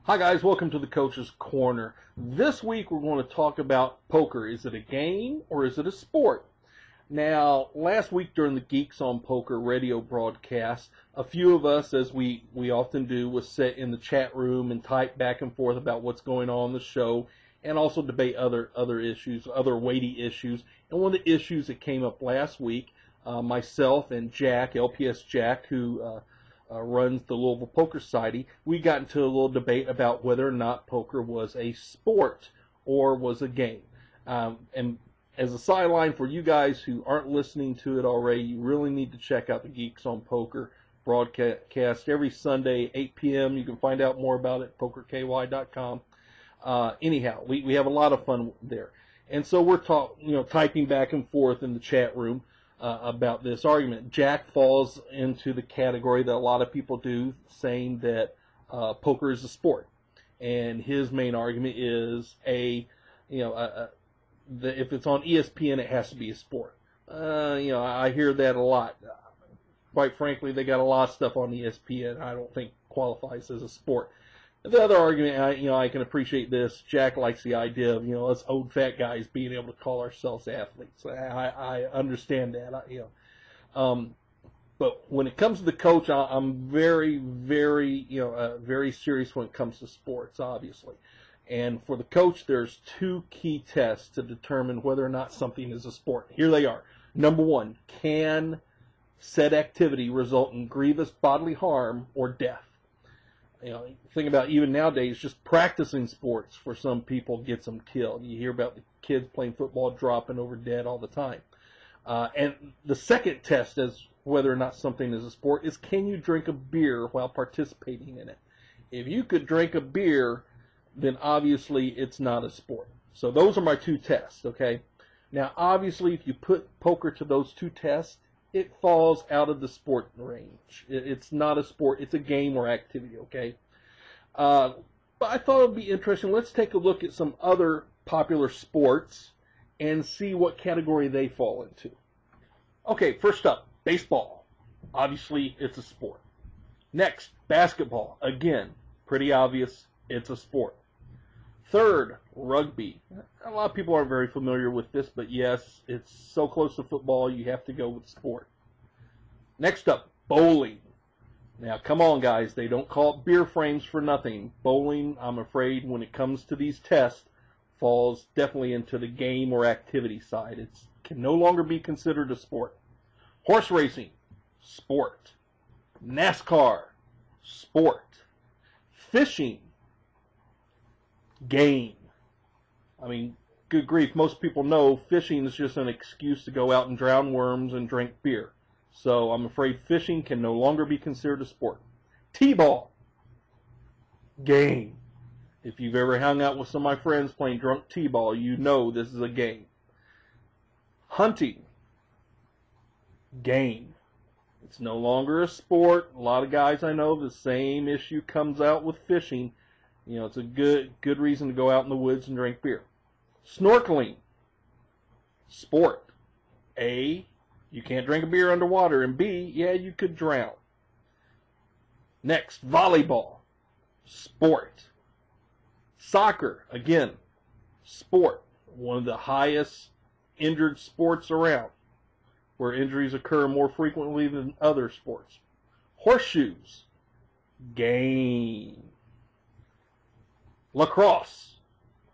Hi guys, welcome to the Coach's Corner. This week we're going to talk about poker. Is it a game or is it a sport? Now, last week during the Geeks on Poker radio broadcast, a few of us, as we often do, was sit in the chat room and type back and forth about what's going on in the show and also debate other issues, other weighty issues. And one of the issues that came up last week, myself and Jack, LPS Jack, who runs the Louisville Poker Society, we got into a little debate about whether or not poker was a sport or was a game. And as a sideline for you guys who aren't listening to it already, you really need to check out the Geeks on Poker broadcast every Sunday, 8 p.m. You can find out more about it at PokerKY.com. Anyhow, we have a lot of fun there. And so we're typing back and forth in the chat room about this argument. Jack falls into the category that a lot of people do, saying that poker is a sport, and his main argument is if it's on ESPN, it has to be a sport. I hear that a lot. Quite frankly, they got a lot of stuff on ESPN I don't think qualifies as a sport. The other argument, I can appreciate this. Jack likes the idea of, us old fat guys being able to call ourselves athletes. I understand that, But when it comes to the coach, I'm very, very, very serious when it comes to sports, obviously. And for the coach, there's two key tests to determine whether or not something is a sport. Here they are. Number one, can said activity result in grievous bodily harm or death? Think about even nowadays, just practicing sports for some people gets them killed. You hear about the kids playing football dropping over dead all the time. And the second test as whether or not something is a sport is, can you drink a beer while participating in it? If you could drink a beer, then obviously it's not a sport. So those are my two tests, okay? Now, obviously, if you put poker to those two tests, it falls out of the sport range. It's not a sport. It's a game or activity, okay? But I thought it would be interesting. Let's take a look at some other popular sports and see what category they fall into. Okay, first up, baseball. Obviously, it's a sport. Next, basketball. Again, pretty obvious, it's a sport. Third, rugby. A lot of people aren't very familiar with this, but yes, it's so close to football, you have to go with sport. Next up, bowling. Now, come on, guys. They don't call it beer frames for nothing. Bowling, I'm afraid, when it comes to these tests, falls definitely into the game or activity side. It can no longer be considered a sport. Horse racing, sport. NASCAR, sport. Fishing, game. I mean, good grief, most people know fishing is just an excuse to go out and drown worms and drink beer. So I'm afraid fishing can no longer be considered a sport. T-ball, game. If you've ever hung out with some of my friends playing drunk T-ball, you know this is a game. Hunting, game. It's no longer a sport. A lot of guys I know, the same issue comes out with fishing. It's a good reason to go out in the woods and drink beer. Snorkeling, sport. A, you can't drink a beer underwater, and B, yeah, you could drown. Next, volleyball, sport. Soccer, again, sport. One of the highest injured sports around, where injuries occur more frequently than other sports. Horseshoes, game. Lacrosse,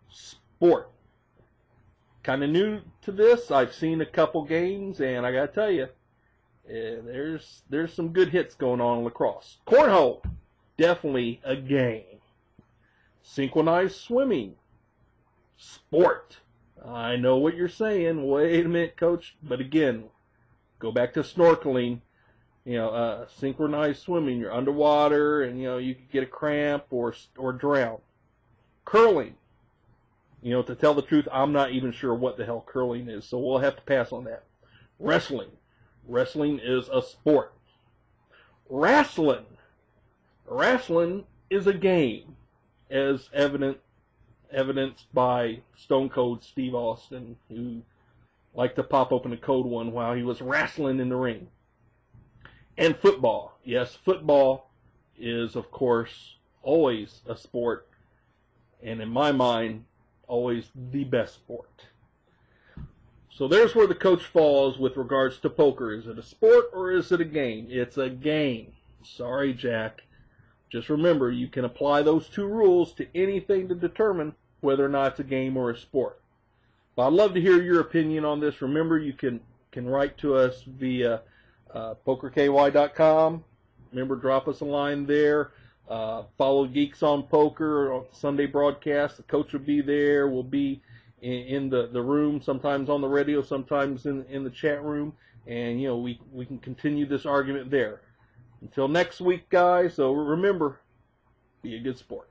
sport. Kind of new to this. I've seen a couple games, and I got to tell you, there's some good hits going on in lacrosse. Cornhole, definitely a game. Synchronized swimming, sport. I know what you're saying. Wait a minute, coach. But again, go back to snorkeling. Synchronized swimming. You're underwater, and you could get a cramp or drown. Curling. To tell the truth, I'm not even sure what the hell curling is, so we'll have to pass on that. Wrestling. Wrestling is a sport. Wrestling. Wrestling is a game, as evidenced by Stone Cold Steve Austin, who liked to pop open a cold one while he was wrestling in the ring. And football. Yes, football is, of course, always a sport, and in my mind, always the best sport. So there's where the coach falls with regards to poker. Is it a sport or is it a game? It's a game. Sorry, Jack. Just remember, you can apply those two rules to anything to determine whether or not it's a game or a sport. But I'd love to hear your opinion on this. Remember, you can write to us via PokerKY.com. Remember, drop us a line there. Follow Geeks on Poker on Sunday broadcast. The coach will be there. We'll be in the room, sometimes on the radio, sometimes in the chat room. And, you know, we can continue this argument there. Until next week, guys, so remember, be a good sport.